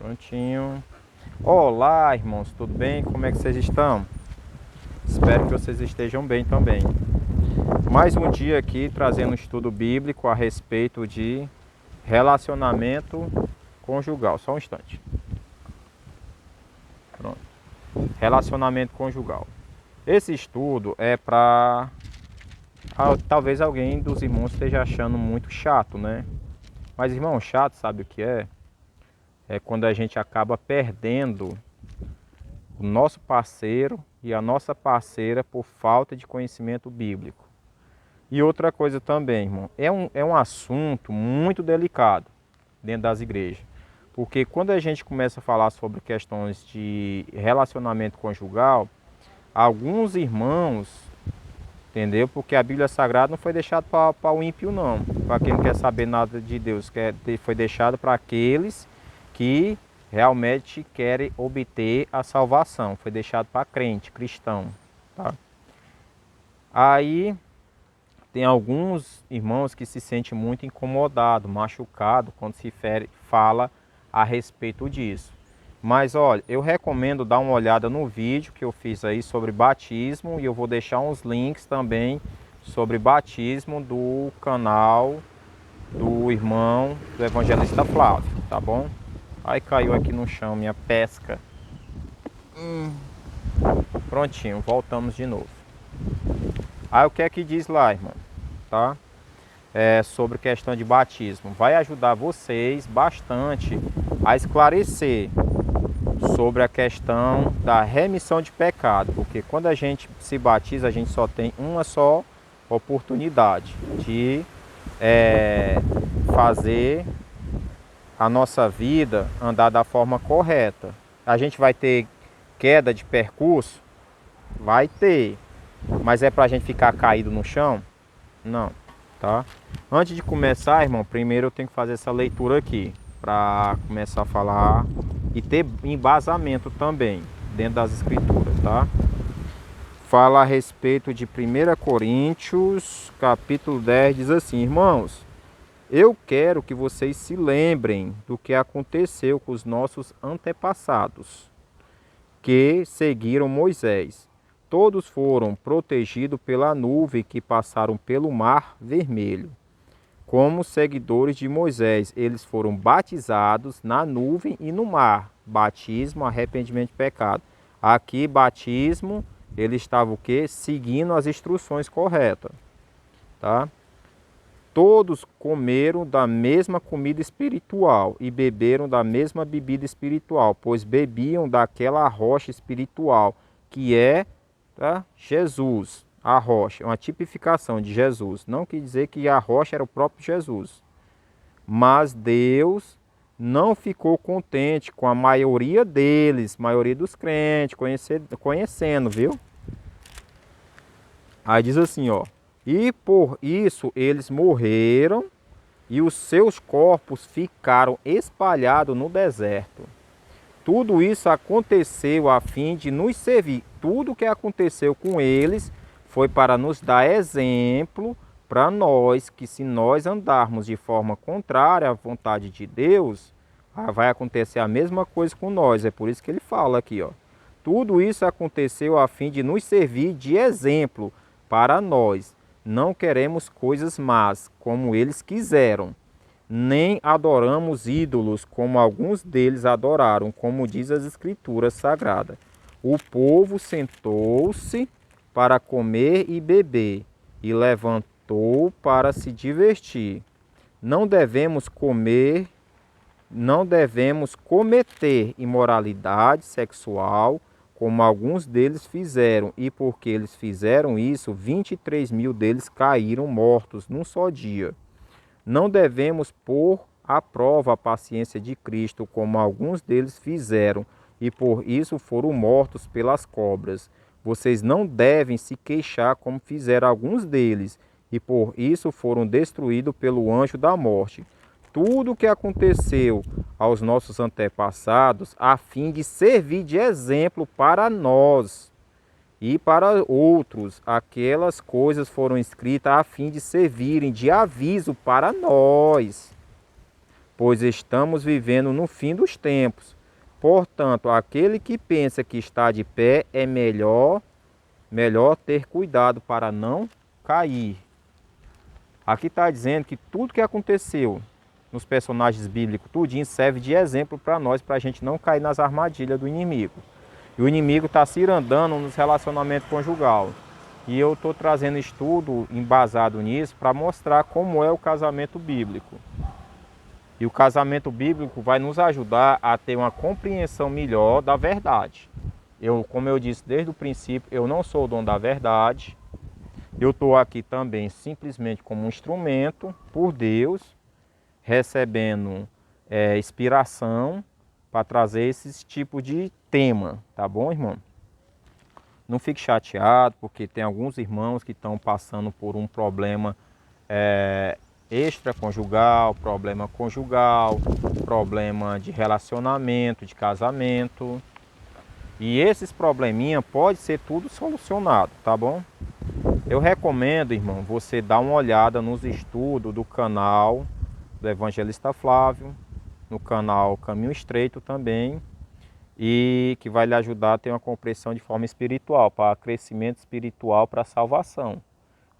Prontinho. Olá, irmãos, tudo bem? Como é que vocês estão? Espero que vocês estejam bem também. Mais um dia aqui trazendo um estudo bíblico a respeito de relacionamento conjugal. Só um instante. Pronto. Relacionamento conjugal. Esse estudo é para... talvez alguém dos irmãos esteja achando muito chato, né? Mas, irmão, chato, sabe o que é? É quando a gente acaba perdendo o nosso parceiro e a nossa parceira por falta de conhecimento bíblico. E outra coisa também, irmão, é um assunto muito delicado dentro das igrejas. Porque quando a gente começa a falar sobre questões de relacionamento conjugal, alguns irmãos, entendeu? Porque a Bíblia Sagrada não foi deixada para o ímpio, não. Para quem não quer saber nada de Deus, foi deixado para aqueles que realmente querem obter a salvação. Foi deixado para crente, cristão. Tá? Aí tem alguns irmãos que se sentem muito incomodados, machucados quando fala a respeito disso. Mas olha, eu recomendo dar uma olhada no vídeo que eu fiz aí sobre batismo e eu vou deixar uns links também sobre batismo do canal do irmão do evangelista Flávio, tá bom? Aí caiu aqui no chão minha pesca. Prontinho, voltamos de novo. Aí o que é que diz lá, irmão? Tá? Sobre questão de batismo. Vai ajudar vocês bastante a esclarecer sobre a questão da remissão de pecado. Porque quando a gente se batiza, a gente só tem uma só oportunidade de fazer a nossa vida andar da forma correta. A gente vai ter queda de percurso? Vai ter. Mas é pra gente ficar caído no chão? Não, tá? Antes de começar, irmão, primeiro eu tenho que fazer essa leitura aqui para começar a falar e ter embasamento também dentro das escrituras, tá? Fala a respeito de 1 Coríntios, capítulo 10, diz assim: irmãos, eu quero que vocês se lembrem do que aconteceu com os nossos antepassados, que seguiram Moisés. Todos foram protegidos pela nuvem que passaram pelo mar vermelho. Como seguidores de Moisés, eles foram batizados na nuvem e no mar. Batismo, arrependimento de pecado. Aqui, batismo, ele estava o quê? Seguindo as instruções corretas. Tá? Todos comeram da mesma comida espiritual e beberam da mesma bebida espiritual, pois bebiam daquela rocha espiritual, que é, tá, Jesus, a rocha, uma tipificação de Jesus. Não quer dizer que a rocha era o próprio Jesus. Mas Deus não ficou contente com a maioria deles, maioria dos crentes, conhecendo, viu? Aí diz assim, ó: e por isso eles morreram e os seus corpos ficaram espalhados no deserto. Tudo isso aconteceu a fim de nos servir. Tudo que aconteceu com eles foi para nos dar exemplo para nós, que se nós andarmos de forma contrária à vontade de Deus, vai acontecer a mesma coisa com nós. É por isso que ele fala aqui, ó: tudo isso aconteceu a fim de nos servir de exemplo para nós. Não queremos coisas más, como eles quiseram, nem adoramos ídolos, como alguns deles adoraram, como diz as Escrituras Sagradas. O povo sentou-se para comer e beber, e levantou para se divertir. Não devemos cometer imoralidade sexual, como alguns deles fizeram, e porque eles fizeram isso, 23 mil deles caíram mortos num só dia. Não devemos pôr à prova a paciência de Cristo, como alguns deles fizeram, e por isso foram mortos pelas cobras. Vocês não devem se queixar, como fizeram alguns deles, e por isso foram destruídos pelo anjo da morte. Tudo o que aconteceu aos nossos antepassados, a fim de servir de exemplo para nós e para outros, aquelas coisas foram escritas a fim de servirem de aviso para nós. pois estamos vivendo no fim dos tempos. Portanto, aquele que pensa que está de pé é melhor ter cuidado para não cair. Aqui está dizendo que tudo que aconteceu nos personagens bíblicos, tudinho, serve de exemplo para nós, para a gente não cair nas armadilhas do inimigo. E o inimigo está cirandando nos relacionamentos conjugal. E eu estou trazendo estudo embasado nisso para mostrar como é o casamento bíblico. E o casamento bíblico vai nos ajudar a ter uma compreensão melhor da verdade. Como eu disse desde o princípio, eu não sou o dono da verdade. Eu estou aqui também simplesmente como um instrumento por Deus, recebendo inspiração para trazer esses tipos de tema, tá bom, irmão? Não fique chateado, porque tem alguns irmãos que estão passando por um problema extraconjugal, problema conjugal, problema de relacionamento, de casamento. E esses probleminha pode ser tudo solucionado, tá bom? Eu recomendo, irmão, você dar uma olhada nos estudos do canal do Evangelista Flávio, no canal Caminho Estreito também, e que vai lhe ajudar a ter uma compreensão de forma espiritual, para crescimento espiritual, para salvação.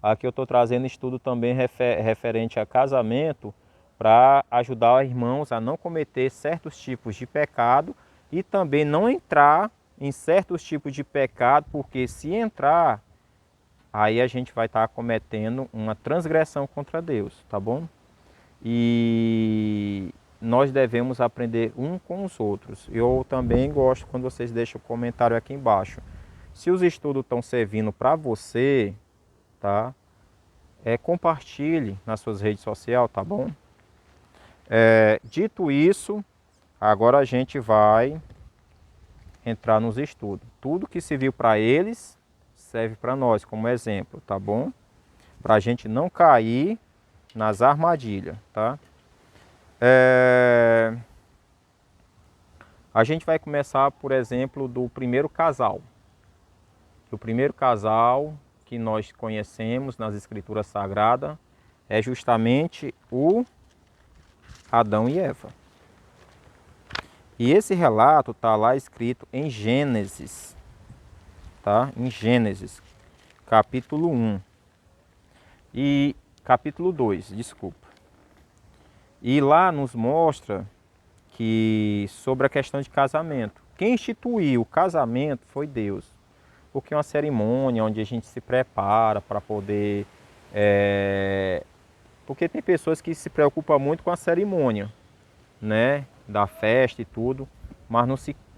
Aqui eu estou trazendo estudo também referente a casamento, para ajudar os irmãos a não cometer certos tipos de pecado e também não entrar em certos tipos de pecado, porque se entrar, aí a gente vai estar cometendo uma transgressão contra Deus, tá bom? E nós devemos aprender um com os outros. Eu também gosto quando vocês deixam o comentário aqui embaixo. Se os estudos estão servindo para você, tá? Compartilhe nas suas redes sociais, tá bom? Dito isso, agora a gente vai entrar nos estudos. Tudo que serviu para eles serve para nós como exemplo, tá bom? Para a gente não cair nas armadilhas, tá? A gente vai começar, por exemplo, do primeiro casal. O primeiro casal que nós conhecemos nas Escrituras Sagradas é justamente o Adão e Eva. E esse relato está lá escrito em Gênesis, tá? Em Gênesis, capítulo 1 e capítulo 2, desculpa. E lá nos mostra que sobre a questão de casamento. Quem instituiu o casamento foi Deus. Porque é uma cerimônia onde a gente se prepara para poder... Porque tem pessoas que se preocupam muito com a cerimônia, né? Da festa e tudo, mas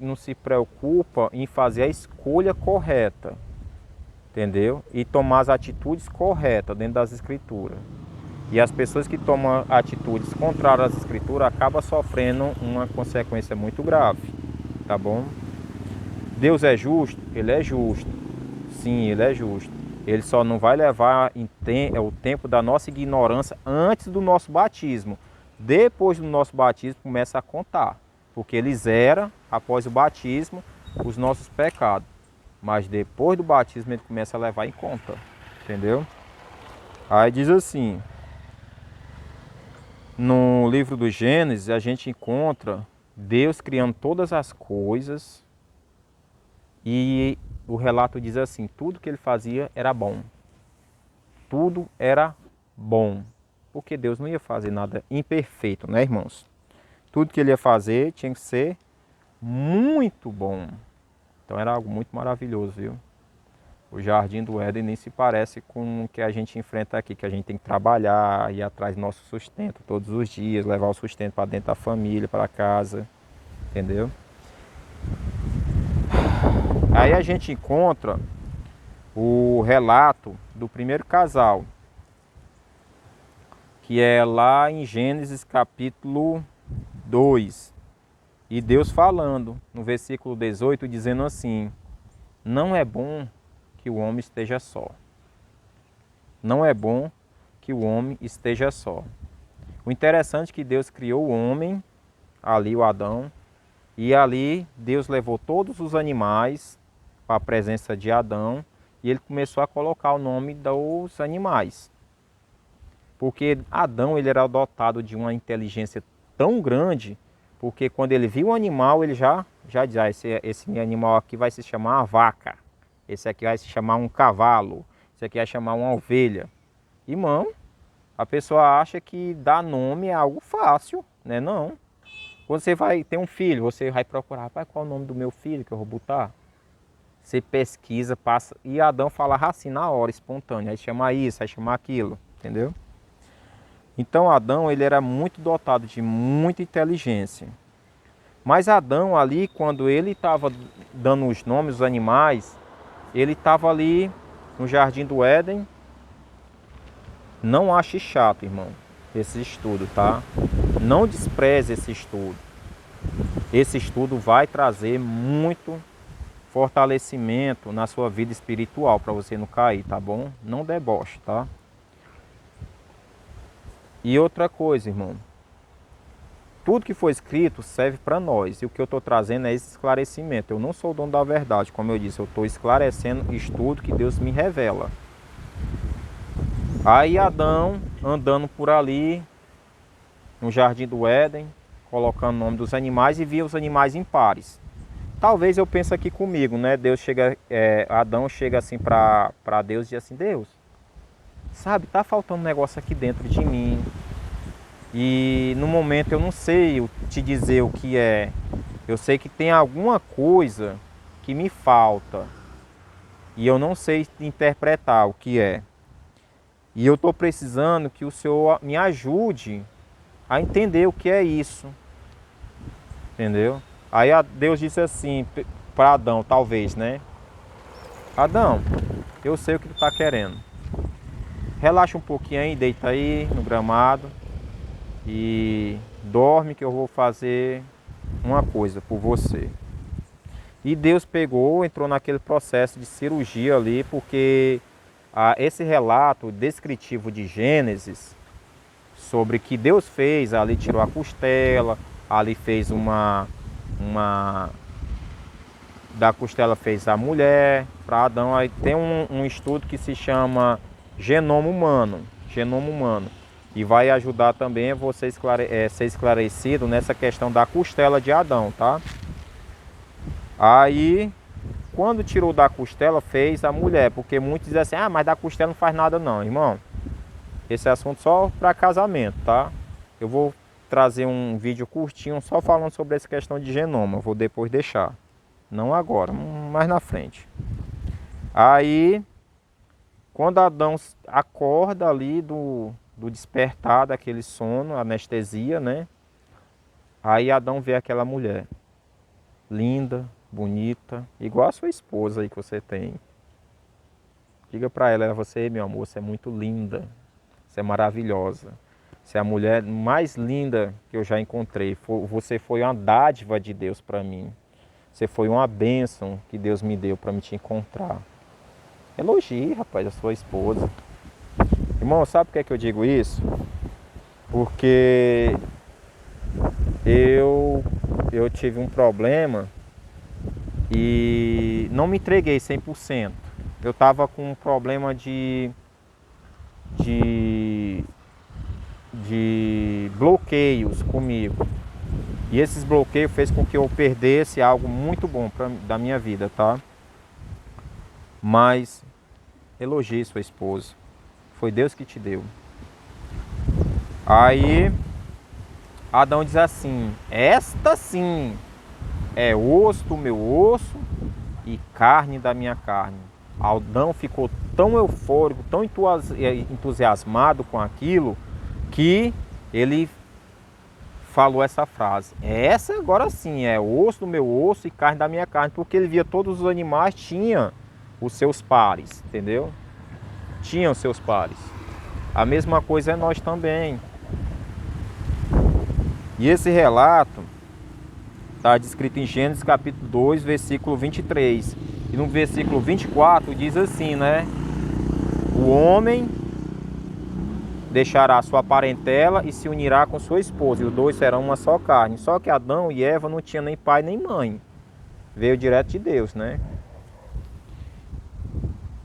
não se preocupa em fazer a escolha correta, entendeu? E tomar as atitudes corretas dentro das escrituras. E as pessoas que tomam atitudes contrárias às escrituras acabam sofrendo uma consequência muito grave, tá bom? Deus é justo? Ele é justo. Sim, ele é justo. Ele só não vai levar o tempo da nossa ignorância antes do nosso batismo. Depois do nosso batismo começa a contar. Porque ele zera, após o batismo, os nossos pecados. Mas depois do batismo ele começa a levar em conta. Entendeu? Aí diz assim... No livro do Gênesis, a gente encontra Deus criando todas as coisas e o relato diz assim, tudo que ele fazia era bom. Tudo era bom, porque Deus não ia fazer nada imperfeito, né, irmãos? Tudo que ele ia fazer tinha que ser muito bom. Então era algo muito maravilhoso, viu? O jardim do Éden nem se parece com o que a gente enfrenta aqui, que a gente tem que trabalhar, ir atrás do nosso sustento todos os dias, levar o sustento para dentro da família, para casa, entendeu? Aí a gente encontra o relato do primeiro casal, que é lá em Gênesis capítulo 2, e Deus falando no versículo 18, dizendo assim, não é bom que o homem esteja só. Não é bom que o homem esteja só. O interessante é que Deus criou o homem, ali o Adão, e ali Deus levou todos os animais para a presença de Adão e ele começou a colocar o nome dos animais. Porque Adão ele era dotado de uma inteligência tão grande, porque quando ele viu o animal, ele já diz, esse animal aqui vai se chamar uma vaca, esse aqui vai se chamar um cavalo, esse aqui vai chamar uma ovelha. Irmão, a pessoa acha que dar nome é algo fácil, né? Não. Quando você vai ter um filho, você vai procurar, rapaz, qual é o nome do meu filho que eu vou botar? Você pesquisa, passa, e Adão fala assim na hora, espontâneo, aí chama isso, aí chama aquilo, entendeu? Então Adão, ele era muito dotado de muita inteligência. Mas Adão ali, quando ele estava dando os nomes dos animais, ele estava ali no Jardim do Éden. Não ache chato, irmão, esse estudo, tá? Não despreze esse estudo. Esse estudo vai trazer muito fortalecimento na sua vida espiritual para você não cair, tá bom? Não deboche, tá? E outra coisa, irmão. Tudo que foi escrito serve para nós. E o que eu estou trazendo é esse esclarecimento. Eu não sou o dono da verdade, como eu disse. Eu estou esclarecendo estudo que Deus me revela. Aí Adão, andando por ali, no Jardim do Éden, colocando o nome dos animais e via os animais impares. Talvez eu pense aqui comigo, né? Adão chega assim para Deus e diz assim, Deus, sabe, tá faltando um negócio aqui dentro de mim. E no momento eu não sei te dizer o que é. Eu sei que tem alguma coisa que me falta. E eu não sei interpretar o que é. E eu estou precisando que o Senhor me ajude a entender o que é isso. Entendeu? Aí Deus disse assim para Adão, talvez, né? Adão, eu sei o que tu está querendo. Relaxa um pouquinho aí, deita aí no gramado e dorme que eu vou fazer uma coisa por você. E Deus pegou, entrou naquele processo de cirurgia ali, porque esse relato descritivo de Gênesis, sobre que Deus fez, ali tirou a costela, ali fez da costela fez a mulher, para Adão. Aí tem um estudo que se chama genoma humano, e vai ajudar também a você ser esclarecido nessa questão da costela de Adão, tá? Aí, quando tirou da costela, fez a mulher, porque muitos dizem assim, mas da costela não faz nada não, irmão. Esse é assunto só para casamento, tá? Eu vou trazer um vídeo curtinho só falando sobre essa questão de genoma, vou depois deixar. Não agora, mais na frente. Aí, quando Adão acorda ali do despertar daquele sono, anestesia, né? Aí Adão vê aquela mulher, linda, bonita, igual a sua esposa aí que você tem. Diga pra ela, você, meu amor, você é muito linda, você é maravilhosa. Você é a mulher mais linda que eu já encontrei. Você foi uma dádiva de Deus para mim. Você foi uma bênção que Deus me deu para me te encontrar. Elogie, rapaz, a sua esposa. Irmão, sabe por que eu digo isso? Porque eu tive um problema e não me entreguei 100%. Eu estava com um problema de bloqueios comigo. E esses bloqueios fez com que eu perdesse algo muito bom da minha vida, tá? Mas elogie sua esposa. Foi Deus que te deu. Aí Adão diz assim, esta sim é osso do meu osso e carne da minha carne. Adão ficou tão eufórico, tão entusiasmado com aquilo, que ele falou essa frase. Essa agora sim é osso do meu osso e carne da minha carne, porque ele via todos os animais tinham os seus pares, entendeu? Tinham seus pares. A mesma coisa é nós também. E esse relato está descrito em Gênesis capítulo 2, versículo 23. E no versículo 24 diz assim, né? O homem deixará sua parentela e se unirá com sua esposa, e os dois serão uma só carne. Só que Adão e Eva não tinham nem pai nem mãe. Veio direto de Deus, né?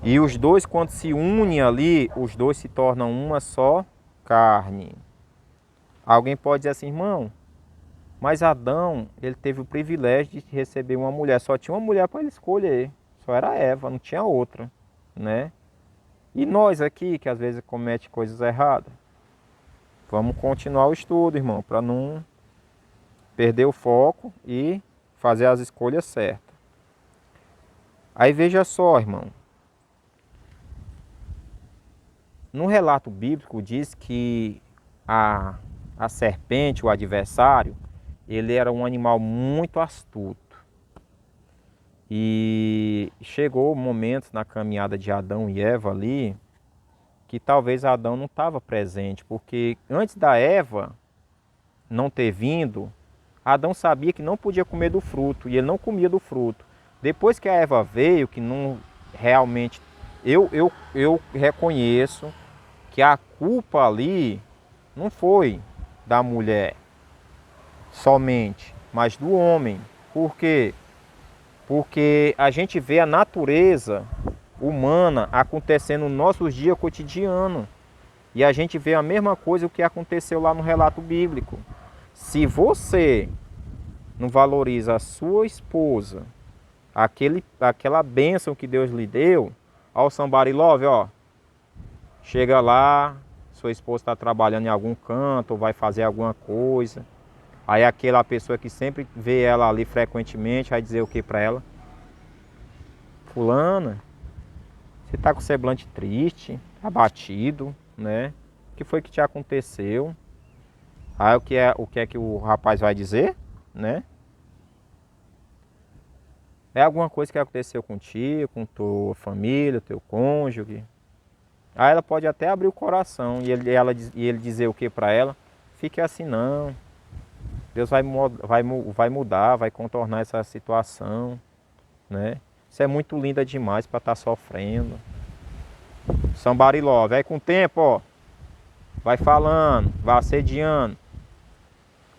E os dois, quando se unem ali, os dois se tornam uma só carne. Alguém pode dizer assim, irmão, Mas Adão, ele teve o privilégio de receber uma mulher. Só tinha uma mulher para ele escolher. Só era Eva, não tinha outra, né? E nós aqui, que às vezes comete coisas erradas, vamos continuar o estudo, irmão, para não perder o foco e fazer as escolhas certas. Aí veja só, irmão. No relato bíblico diz que a serpente, o adversário, ele era um animal muito astuto. E chegou momentos na caminhada de Adão e Eva ali que talvez Adão não estava presente, porque antes da Eva não ter vindo, Adão sabia que não podia comer do fruto e ele não comia do fruto. Depois que a Eva veio, que não realmente eu reconheço que a culpa ali não foi da mulher somente, mas do homem. Por quê? Porque a gente vê a natureza humana acontecendo nos nossos dias cotidianos. E a gente vê a mesma coisa o que aconteceu lá no relato bíblico. Se você não valoriza a sua esposa, aquela bênção que Deus lhe deu, ao somebody love, ó, chega lá, sua esposa está trabalhando em algum canto, ou vai fazer alguma coisa. Aí aquela pessoa que sempre vê ela ali frequentemente vai dizer o que para ela? Fulana, você está com o semblante triste, abatido, né? O que foi que te aconteceu? Aí o que é que o rapaz vai dizer, né? É alguma coisa que aconteceu contigo, com tua família, teu cônjuge. Aí ela pode até abrir o coração e ele dizer o que para ela? Fique assim não. Deus vai mudar, vai contornar essa situação, né? Você é muito linda demais para estar sofrendo. Somebody love. Aí com o tempo, ó, vai falando, vai assediando.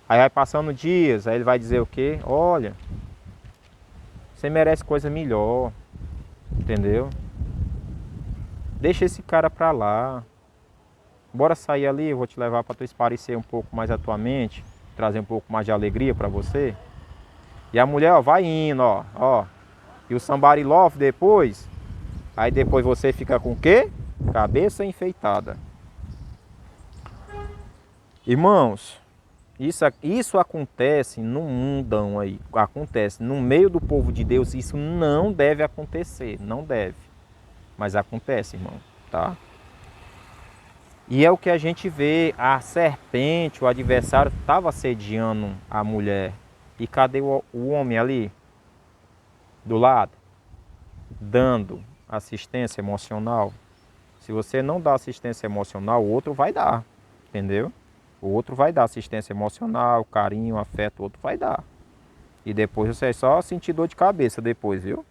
Aí vai passando dias, aí ele vai dizer o quê? Olha, você merece coisa melhor, entendeu? Deixa esse cara pra lá. Bora sair ali, eu vou te levar para tu esparecer um pouco mais a tua mente, trazer um pouco mais de alegria para você. E a mulher, ó, vai indo, ó. E o somebody love depois, aí depois você fica com o quê? Cabeça enfeitada. Irmãos, isso acontece no mundão aí, acontece no meio do povo de Deus, isso não deve acontecer, não deve. Mas acontece, irmão, tá? E é o que a gente vê, a serpente, o adversário estava assediando a mulher. E cadê o homem ali? Do lado? Dando assistência emocional. Se você não dá assistência emocional, o outro vai dar, entendeu? O outro vai dar assistência emocional, carinho, afeto, o outro vai dar. E depois você é só sentir dor de cabeça depois, viu?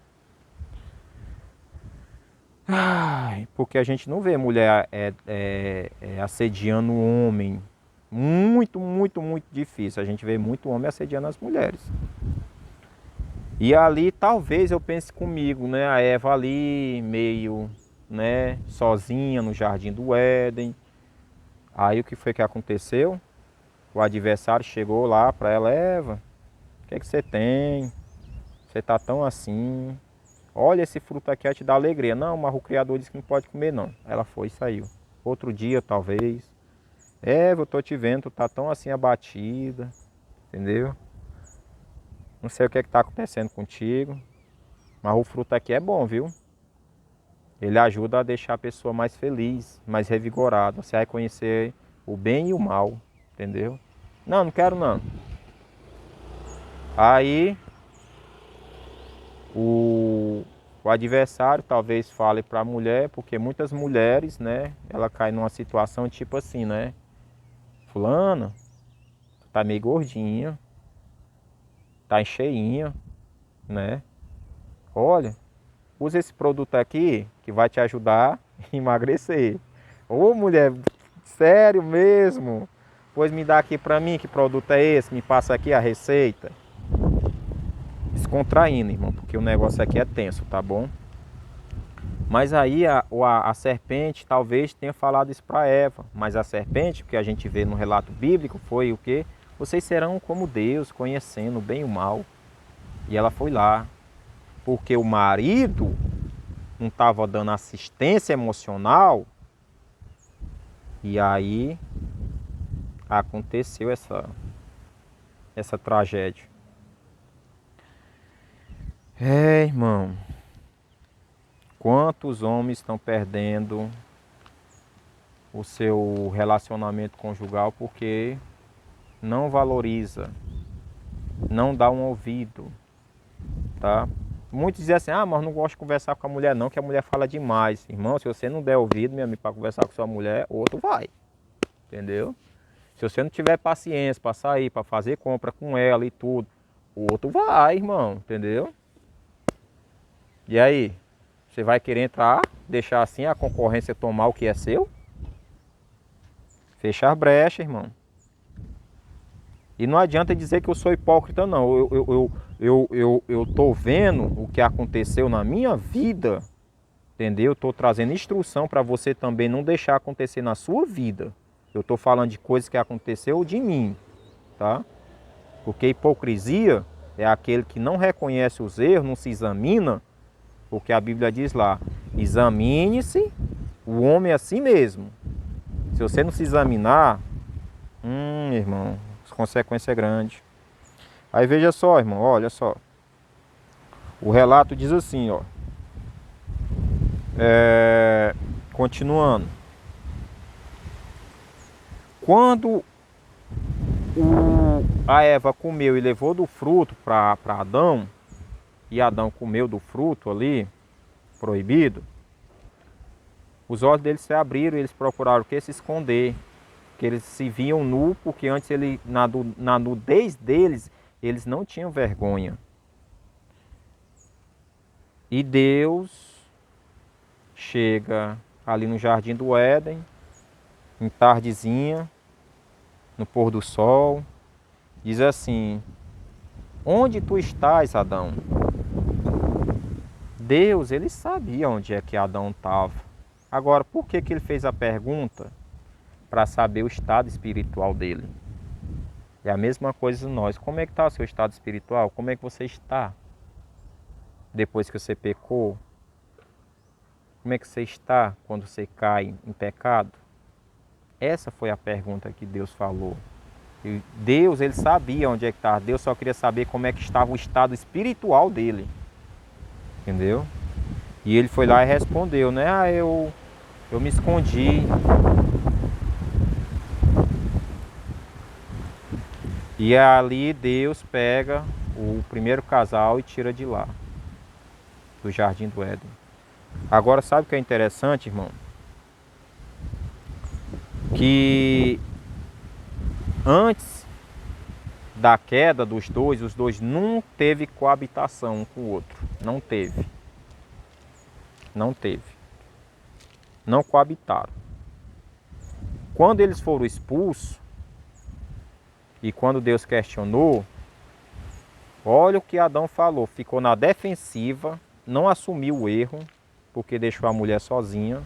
Ai, porque a gente não vê mulher assediando o homem. Muito, muito, muito difícil. A gente vê muito homem assediando as mulheres. E ali talvez eu pense comigo, né? A Eva ali meio, né, sozinha no jardim do Éden. Aí o que foi que aconteceu? O adversário chegou lá para ela, Eva, o que é que você tem? Você tá tão assim? Olha, esse fruto aqui vai te dar alegria. Não, mas o Criador disse que não pode comer não. Ela foi e saiu. Outro dia, talvez. Eva, eu tô te vendo, tu tá tão assim abatida. Entendeu? Não sei o que é que tá acontecendo contigo. Mas o fruto aqui é bom, viu? Ele ajuda a deixar a pessoa mais feliz, mais revigorada. Você vai conhecer o bem e o mal. Entendeu? Não, não quero não. Aí o adversário talvez fale para a mulher, porque muitas mulheres, né, ela cai numa situação tipo assim, né? Fulana, tu tá meio gordinha, tá cheinha, né? Olha, usa esse produto aqui que vai te ajudar a emagrecer. Ô mulher, sério mesmo? Pois me dá aqui pra mim, que produto é esse? Me passa aqui a receita. Descontraindo, irmão, porque o negócio aqui é tenso, tá bom? Mas aí a serpente talvez tenha falado isso para Eva. Mas a serpente, que a gente vê no relato bíblico, foi o quê? Vocês serão como Deus, conhecendo o bem e o mal. E ela foi lá, porque o marido não estava dando assistência emocional. E aí aconteceu essa tragédia. Irmão, quantos homens estão perdendo o seu relacionamento conjugal porque não valoriza, não dá um ouvido, tá? Muitos dizem assim, mas não gosto de conversar com a mulher não, que a mulher fala demais. Irmão, se você não der ouvido, meu amigo, para conversar com sua mulher, outro vai, entendeu? Se você não tiver paciência para sair, para fazer compra com ela e tudo, o outro vai, irmão, entendeu? E aí, você vai querer entrar, deixar assim a concorrência tomar o que é seu? Fechar brecha, irmão. E não adianta dizer que eu sou hipócrita, não. Eu tô vendo o que aconteceu na minha vida, entendeu? Eu tô trazendo instrução para você também não deixar acontecer na sua vida. Eu tô falando de coisas que aconteceu de mim, tá? Porque hipocrisia é aquele que não reconhece os erros, não se examina, porque a Bíblia diz lá, examine-se o homem a si mesmo. Se você não se examinar, irmão, as consequências é grande. Aí veja só, irmão, olha só. O relato diz assim, ó. Continuando. Quando a Eva comeu e levou do fruto para Adão, e Adão comeu do fruto ali, proibido, os olhos deles se abriram e eles procuraram o que? Se esconder. Que eles se viam nu, porque antes na nudez deles, eles não tinham vergonha. E Deus chega ali no jardim do Éden, em tardezinha, no pôr do sol, diz assim, onde tu estás, Adão? Deus, ele sabia onde é que Adão estava. Agora, por que ele fez a pergunta? Para saber o estado espiritual dele. É a mesma coisa nós. Como é que está o seu estado espiritual? Como é que você está? Depois que você pecou? Como é que você está quando você cai em pecado? Essa foi a pergunta que Deus falou. E Deus, ele sabia onde é que estava. Deus só queria saber como é que estava o estado espiritual dele. Entendeu? E ele foi lá e respondeu, né? Eu me escondi. E ali Deus pega o primeiro casal e tira de lá, do jardim do Éden. Agora sabe o que é interessante, irmão? Que antes da queda dos dois, os dois não teve coabitação um com o outro. Não teve. Não teve. Não coabitaram. Quando eles foram expulsos, e quando Deus questionou, olha o que Adão falou, ficou na defensiva, não assumiu o erro, porque deixou a mulher sozinha.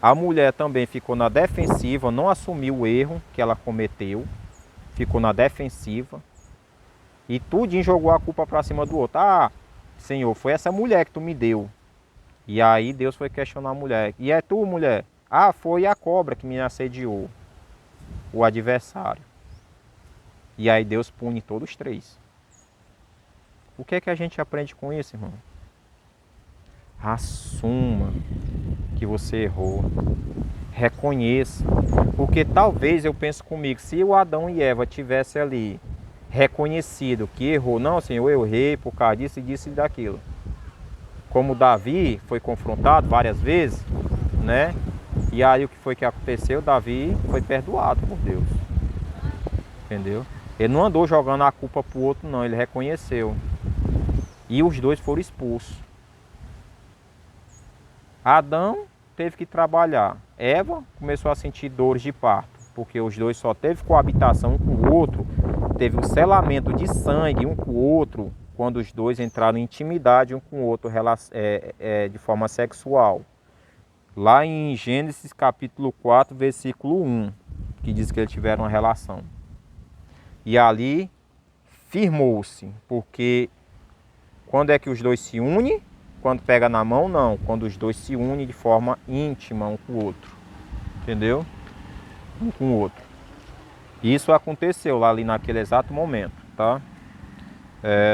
A mulher também ficou na defensiva, não assumiu o erro que ela cometeu, ficou na defensiva. E tudinho jogou a culpa para cima do outro. Senhor, foi essa mulher que tu me deu. E aí Deus foi questionar a mulher. E é tu, mulher? Foi a cobra que me assediou, o adversário. E aí Deus pune todos os três. O que é que a gente aprende com isso, irmão? Assuma que você errou. Reconheça. Porque talvez eu penso comigo, se o Adão e Eva tivessem ali reconhecido que errou, não, Senhor, eu errei por causa disso e disso e daquilo. Como Davi foi confrontado várias vezes, né? E aí o que foi que aconteceu? Davi foi perdoado por Deus. Entendeu? Ele não andou jogando a culpa pro outro, não. Ele reconheceu. E os dois foram expulsos. Adão teve que trabalhar. Eva começou a sentir dores de parto, porque os dois só teve coabitação um com o outro, teve um selamento de sangue um com o outro, quando os dois entraram em intimidade um com o outro de forma sexual. Lá em Gênesis capítulo 4, versículo 1, que diz que eles tiveram uma relação. E ali firmou-se, porque quando é que os dois se unem? Quando pega na mão, não. Quando os dois se unem de forma íntima um com o outro. Entendeu? Um com o outro. Isso aconteceu lá ali naquele exato momento, tá?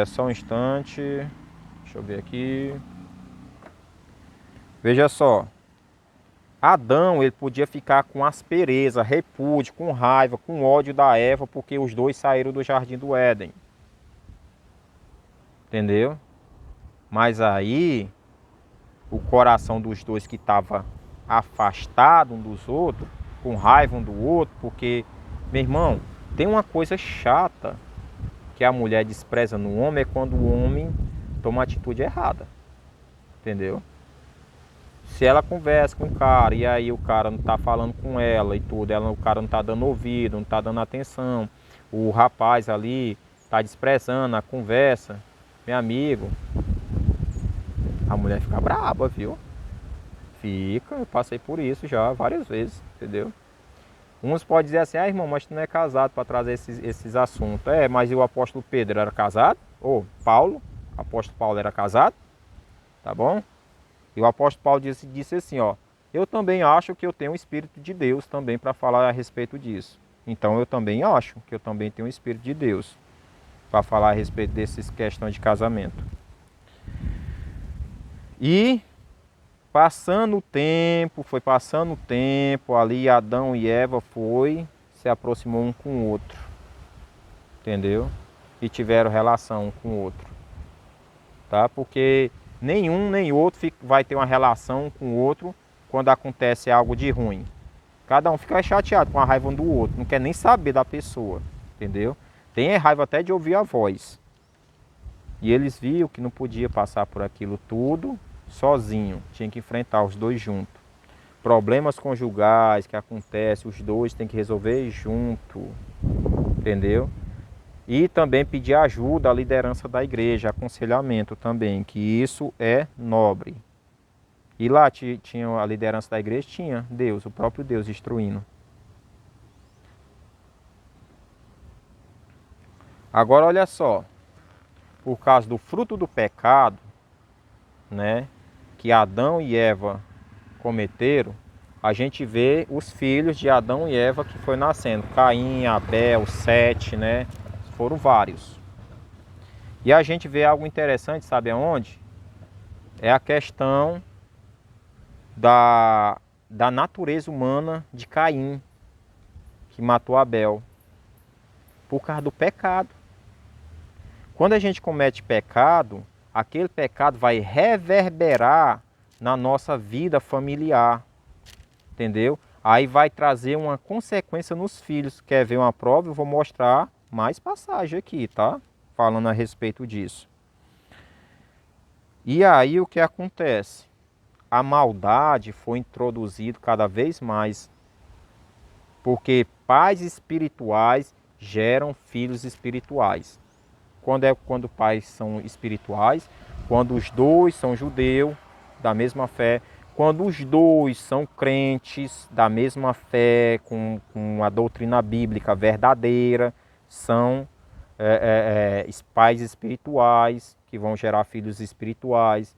Só um instante. Deixa eu ver aqui. Veja só. Adão, ele podia ficar com aspereza, repúdio, com raiva, com ódio da Eva, porque os dois saíram do jardim do Éden. Entendeu? Mas aí, o coração dos dois que estava afastado um dos outros, com raiva um do outro, porque, meu irmão, tem uma coisa chata que a mulher despreza no homem, é quando o homem toma uma atitude errada. Entendeu? Se ela conversa com o cara e aí o cara não tá falando com ela e tudo, o cara não tá dando ouvido, não tá dando atenção, o rapaz ali tá desprezando a conversa, meu amigo, a mulher fica braba, viu? Fica, eu passei por isso já várias vezes, entendeu? Uns podem dizer assim, irmão, mas tu não é casado para trazer esses assuntos. Mas e o apóstolo Pedro era casado? Ou Paulo, o apóstolo Paulo era casado, tá bom? E o apóstolo Paulo disse assim, ó, eu também acho que eu tenho o Espírito de Deus também para falar a respeito disso. Então eu também acho que eu também tenho o Espírito de Deus para falar a respeito dessas questões de casamento. E passando o tempo, ali Adão e Eva se aproximou um com o outro, entendeu? E tiveram relação um com o outro, tá? Porque nenhum nem outro vai ter uma relação com o outro quando acontece algo de ruim. Cada um fica chateado com a raiva um do outro, não quer nem saber da pessoa, entendeu? Tem raiva até de ouvir a voz. E eles viram que não podia passar por aquilo tudo sozinho, tinha que enfrentar os dois juntos. Problemas conjugais que acontecem, os dois têm que resolver junto, entendeu? E também pedir ajuda à liderança da igreja, aconselhamento também, que isso é nobre. E lá tinha a liderança da igreja, tinha Deus, o próprio Deus instruindo. Agora olha só, por causa do fruto do pecado, né, que Adão e Eva cometeram, a gente vê os filhos de Adão e Eva que foi nascendo, Caim, Abel, Sete, né, foram vários. E a gente vê algo interessante, sabe aonde? É a questão da natureza humana de Caim, que matou Abel, por causa do pecado. Quando a gente comete pecado, aquele pecado vai reverberar na nossa vida familiar, entendeu? Aí vai trazer uma consequência nos filhos. Quer ver uma prova? Eu vou mostrar mais passagem aqui, tá? Falando a respeito disso. E aí o que acontece? A maldade foi introduzida cada vez mais, porque pais espirituais geram filhos espirituais. Quando pais são espirituais? Quando os dois são judeus, da mesma fé. Quando os dois são crentes, da mesma fé, com a doutrina bíblica verdadeira, são pais espirituais, que vão gerar filhos espirituais.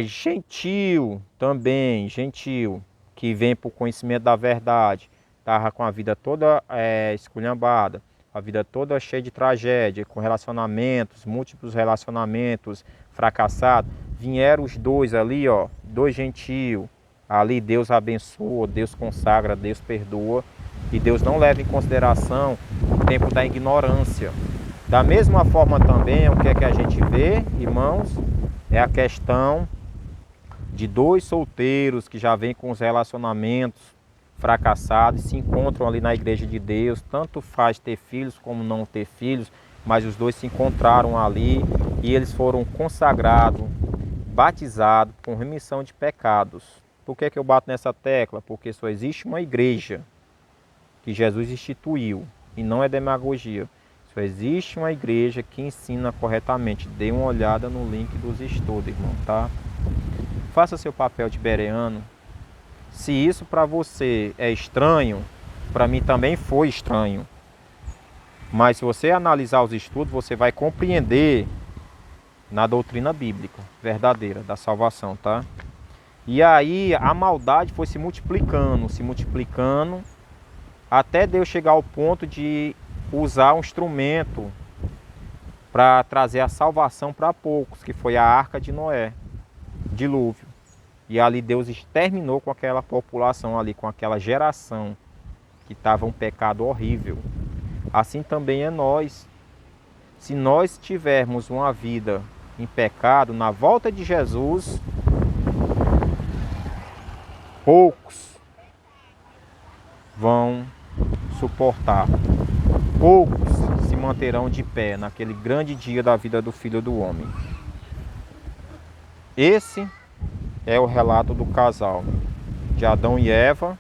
Gentil também, gentil, que vem por conhecimento da verdade, estava com a vida toda esculhambada, a vida toda cheia de tragédia, com relacionamentos, múltiplos relacionamentos fracassados. Vieram os dois ali, ó, dois gentios. Ali Deus abençoa, Deus consagra, Deus perdoa. E Deus não leva em consideração o tempo da ignorância. Da mesma forma também, o que é que a gente vê, irmãos, é a questão de dois solteiros que já vêm com os relacionamentos fracassados, se encontram ali na igreja de Deus, tanto faz ter filhos como não ter filhos, mas os dois se encontraram ali e eles foram consagrados, batizados com remissão de pecados. Por que eu bato nessa tecla? Porque só existe uma igreja que Jesus instituiu e não é demagogia. Só existe uma igreja que ensina corretamente. Dê uma olhada no link dos estudos, irmão, tá? Faça seu papel de bereano. Se isso para você é estranho, para mim também foi estranho. Mas se você analisar os estudos, você vai compreender na doutrina bíblica verdadeira da salvação, tá? E aí a maldade foi se multiplicando, até Deus chegar ao ponto de usar um instrumento para trazer a salvação para poucos, que foi a arca de Noé, dilúvio. E ali Deus exterminou com aquela população ali, com aquela geração que estava um pecado horrível. Assim também é nós. Se nós tivermos uma vida em pecado, na volta de Jesus, poucos vão suportar. Poucos se manterão de pé naquele grande dia da vida do Filho do Homem. Esse é o relato do casal de Adão e Eva,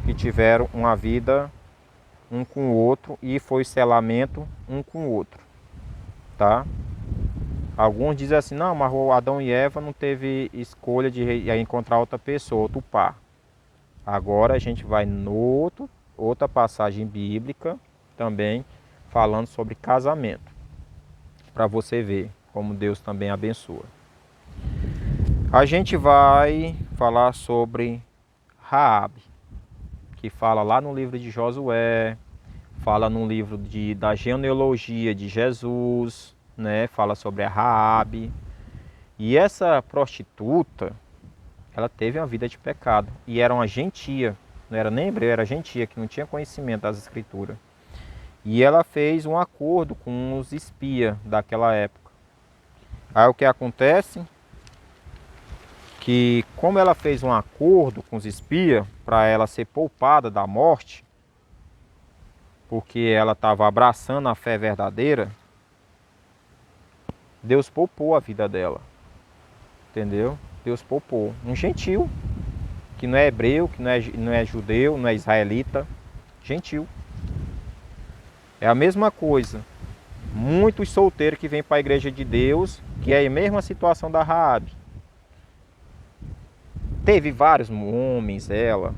que tiveram uma vida um com o outro e foi selamento um com o outro, tá? Alguns dizem assim, não, mas o Adão e Eva não teve escolha de encontrar outra pessoa, outro par. Agora a gente vai outra passagem bíblica também falando sobre casamento, para você ver como Deus também abençoa. A gente vai falar sobre Raabe, que fala lá no livro de Josué, fala no livro da genealogia de Jesus, né? Fala sobre a Raabe. E essa prostituta, ela teve uma vida de pecado e era uma gentia, não era nem hebreu, era gentia, que não tinha conhecimento das escrituras. E ela fez um acordo com os espias daquela época. Aí o que acontece? Que como ela fez um acordo com os espias para ela ser poupada da morte, porque ela estava abraçando a fé verdadeira, Deus poupou a vida dela, entendeu? Deus poupou. Um gentil, que não é hebreu, que não é judeu, não é israelita, gentil. É a mesma coisa. Muitos solteiros que vêm para a igreja de Deus, que é a mesma situação da Raabe. Teve vários homens, ela.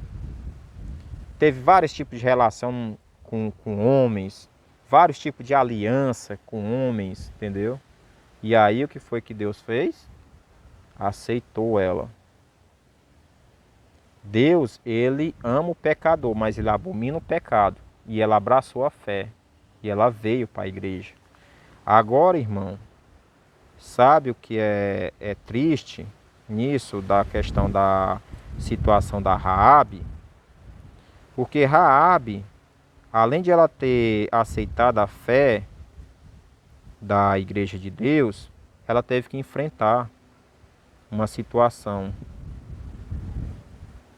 Teve vários tipos de relação com homens. Vários tipos de aliança com homens, entendeu? E aí o que foi que Deus fez? Aceitou ela. Deus, ele ama o pecador, mas ele abomina o pecado. E ela abraçou a fé. E ela veio para a igreja. Agora, irmão, sabe o que é triste nisso, da questão da situação da Raabe? Porque Raabe, além de ela ter aceitado a fé da igreja de Deus, ela teve que enfrentar uma situação.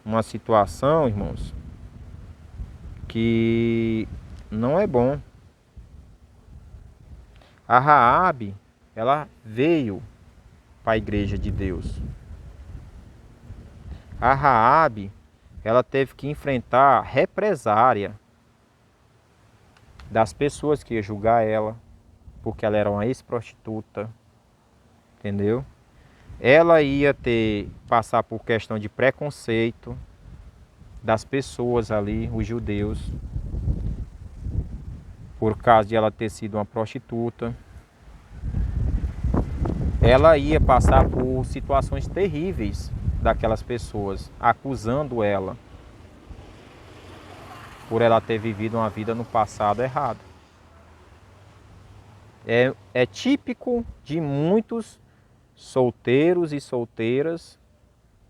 Uma situação, irmãos, que não é bom. A Raabe, ela veio para a igreja de Deus. A Raabe, ela teve que enfrentar represária das pessoas que iam julgar ela, porque ela era uma ex-prostituta, entendeu? Ela ia passar por questão de preconceito das pessoas ali, os judeus, por causa de ela ter sido uma prostituta. Ela ia passar por situações terríveis daquelas pessoas, acusando ela por ela ter vivido uma vida no passado errado. É típico de muitos solteiros e solteiras,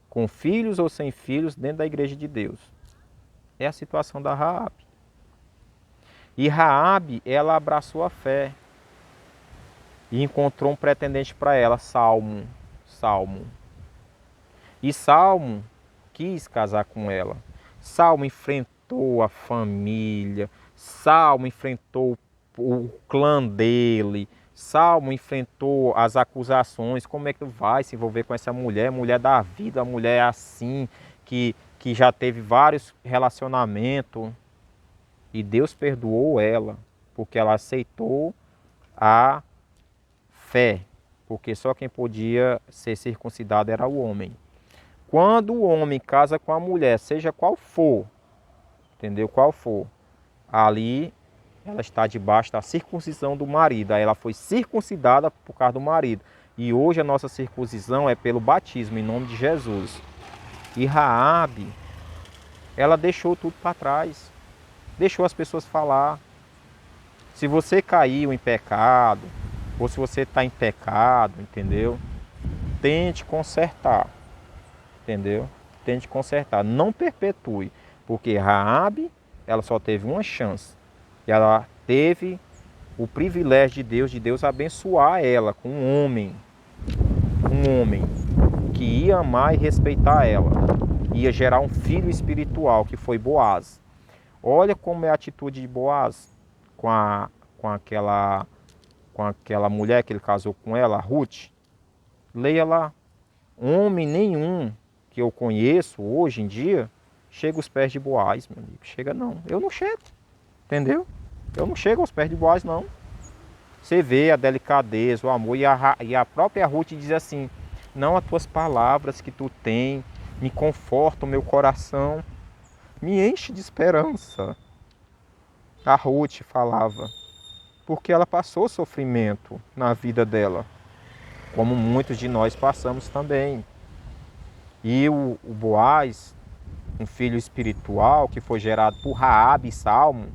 com filhos ou sem filhos, dentro da igreja de Deus. É a situação da Raabe. E Raabe, ela abraçou a fé e encontrou um pretendente para ela, Salmo. E Salmo quis casar com ela. Salmo enfrentou a família, Salmo enfrentou o clã dele, Salmo enfrentou as acusações. Como é que tu vai se envolver com essa mulher? Mulher da vida, mulher assim, que já teve vários relacionamentos. E Deus perdoou ela, porque ela aceitou a fé. Porque só quem podia ser circuncidado era o homem. Quando o homem casa com a mulher, seja qual for, entendeu? Qual for, ali ela está debaixo da circuncisão do marido. Aí ela foi circuncidada por causa do marido. E hoje a nossa circuncisão é pelo batismo, em nome de Jesus. E Raabe, ela deixou tudo para trás. Deixou as pessoas falar. Se você caiu em pecado, ou se você está em pecado, entendeu? Tente consertar, entendeu? Tente consertar, não perpetue, porque Raabe, ela só teve uma chance. E ela teve o privilégio de Deus abençoar ela com um homem que ia amar e respeitar ela, ia gerar um filho espiritual que foi Boaz. Olha como é a atitude de Boaz com aquela mulher que ele casou com ela, Ruth. Leia lá. Homem nenhum que eu conheço hoje em dia chega aos pés de Boaz, meu amigo. Chega não. Eu não chego. Entendeu? Eu não chego aos pés de Boaz, não. Você vê a delicadeza, o amor. E a própria Ruth diz assim: não, as tuas palavras que tu tem me confortam o meu coração, me enche de esperança. A Ruth falava, porque ela passou sofrimento na vida dela, como muitos de nós passamos também. E o Boaz, um filho espiritual que foi gerado por Raabe e Salmo,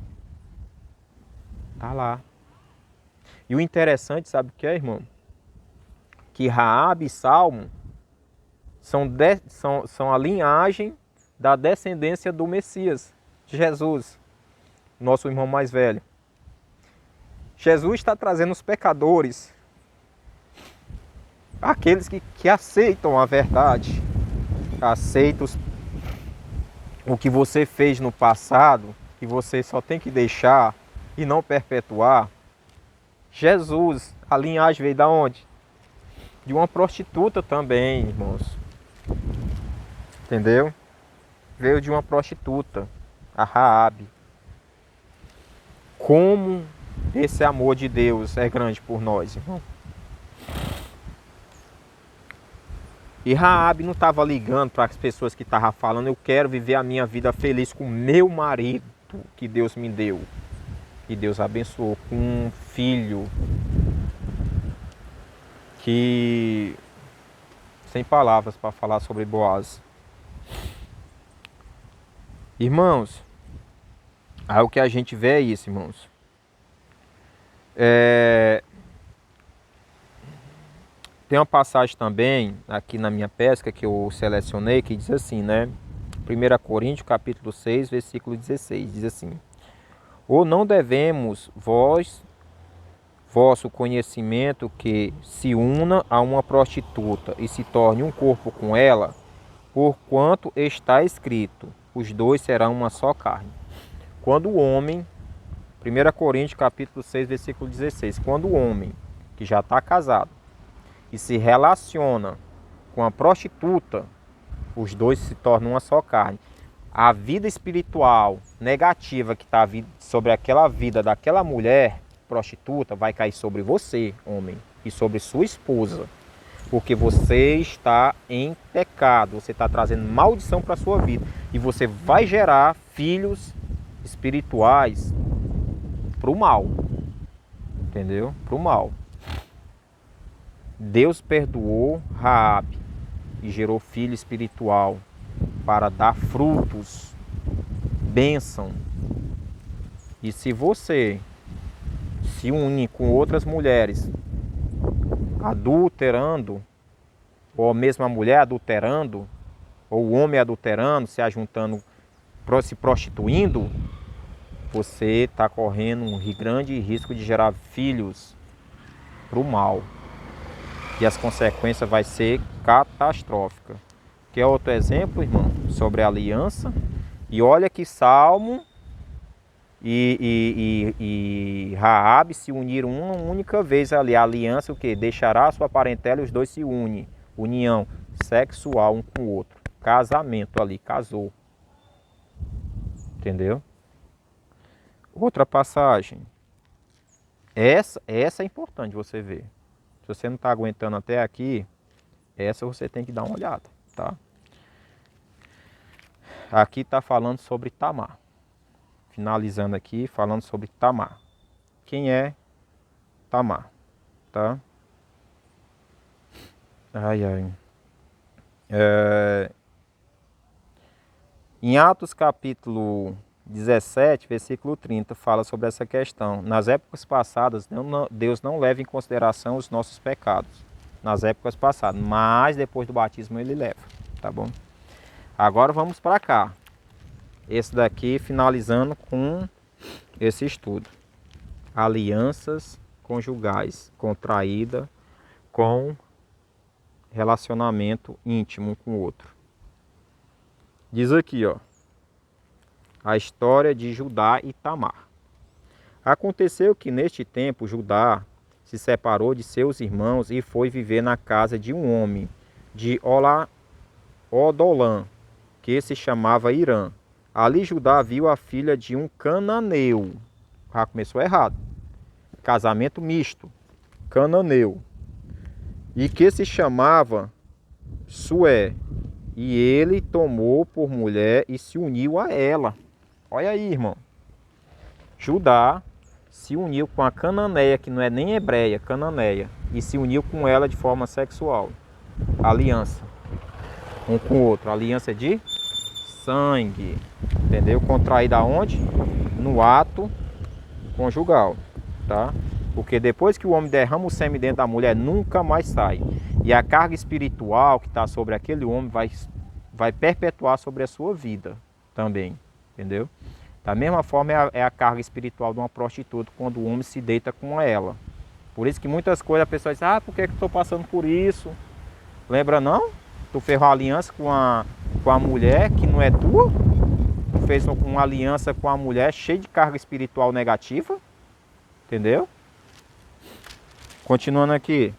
tá lá. E o interessante, sabe o que é, irmão? Que Raabe e Salmo são a linhagem da descendência do Messias, Jesus, nosso irmão mais velho. Jesus está trazendo os pecadores, aqueles que aceitam a verdade, aceitam o que você fez no passado, que você só tem que deixar e não perpetuar. Jesus, a linhagem veio da onde? De uma prostituta também, irmãos. Entendeu? Veio de uma prostituta, a Raabe. Como esse amor de Deus é grande por nós, irmão. E Raabe não estava ligando para as pessoas que estavam falando: eu quero viver a minha vida feliz com meu marido que Deus me deu, que Deus abençoou, com um filho que... sem palavras para falar sobre Boaz. Irmãos, aí o que a gente vê é isso, irmãos. Tem uma passagem também aqui na minha pesca que eu selecionei que diz assim, né? 1 Coríntios capítulo 6, versículo 16, diz assim: ou não devemos vosso conhecimento que se una a uma prostituta e se torne um corpo com ela, porquanto está escrito, os dois serão uma só carne. Quando o homem, 1 Coríntios capítulo 6, versículo 16, quando o homem que já está casado e se relaciona com a prostituta, os dois se tornam uma só carne. A vida espiritual negativa que está sobre aquela vida daquela mulher prostituta vai cair sobre você, homem, e sobre sua esposa. Porque você está em pecado, você está trazendo maldição para a sua vida. E você vai gerar filhos espirituais para o mal. Entendeu? Para o mal. Deus perdoou Raabe e gerou filho espiritual para dar frutos, bênção. E se você se une com outras mulheres adulterando, ou mesmo a mulher adulterando, ou o homem adulterando, se ajuntando, se prostituindo, você está correndo um grande risco de gerar filhos para o mal. E as consequências vai ser catastrófica. Que é outro exemplo, irmão, sobre a aliança. E olha que Salmo e Raabe se uniram uma única vez ali. A aliança, o que? Deixará a sua parentela e os dois se unem. União sexual um com o outro. Casamento ali, casou. Entendeu? Outra passagem. Essa é importante você ver. Se você não está aguentando até aqui, essa você tem que dar uma olhada, tá? Aqui está falando sobre Tamar, finalizando aqui, falando sobre Tamar. Quem é Tamar? Tá? Ai, ai. Em Atos capítulo 17, versículo 30, fala sobre essa questão. Nas épocas passadas, Deus não leva em consideração os nossos pecados. Nas épocas passadas, mas depois do batismo ele leva, tá bom? Agora vamos para cá. Esse daqui finalizando com esse estudo. Alianças conjugais contraídas com relacionamento íntimo um com o outro. Diz aqui, ó, a história de Judá e Tamar. Aconteceu que neste tempo Judá se separou de seus irmãos e foi viver na casa de um homem de Odolã, que se chamava Irã. Ali Judá viu a filha de um cananeu. Já começou errado. Casamento misto. Cananeu. E que se chamava Sué. E ele tomou por mulher e se uniu a ela. Olha aí, irmão. Judá se uniu com a cananeia, que não é nem hebreia, cananeia. E se uniu com ela de forma sexual. Aliança. Um com o outro. Aliança de sangue. Entendeu? Contraída aonde? No ato conjugal. Tá? Porque depois que o homem derrama o sêmen dentro da mulher, nunca mais sai. E a carga espiritual que está sobre aquele homem vai perpetuar sobre a sua vida também. Entendeu? Da mesma forma é a carga espiritual de uma prostituta quando o homem se deita com ela. Por isso que muitas coisas a pessoa diz, por que eu estou passando por isso? Lembra não? Tu fez uma aliança com a mulher que não é tua? Tu fez uma aliança com a mulher cheia de carga espiritual negativa? Entendeu? Continuando aqui.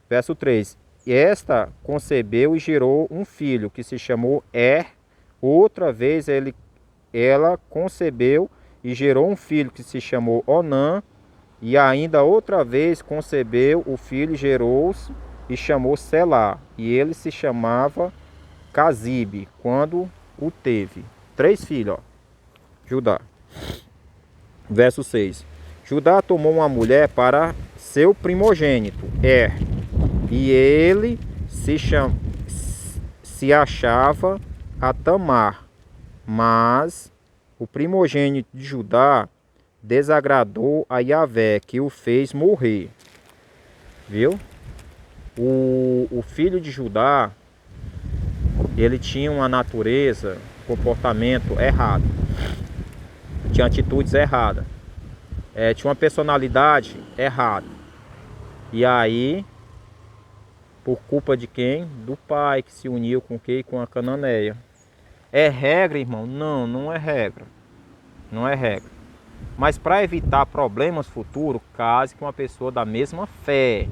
Verso 3. E esta concebeu e gerou um filho que se chamou Outra vez ela concebeu e gerou um filho que se chamou Onã. E ainda outra vez concebeu o filho, gerou-se e chamou Selá. E ele se chamava Cazibe, quando o teve. 3 filhos, ó. Judá. Verso 6. Judá tomou uma mulher para seu primogênito, e ele se achava a Tamar, mas o primogênito de Judá desagradou a Yahvé, que o fez morrer. Viu? O filho de Judá, ele tinha uma natureza, comportamento errado. Tinha atitudes erradas. Tinha uma personalidade errada. E aí, por culpa de quem? Do pai, que se uniu com quem? Com a cananeia. É regra, irmão? Não, não é regra. Não é regra. Mas para evitar problemas futuros, case com uma pessoa da mesma fé.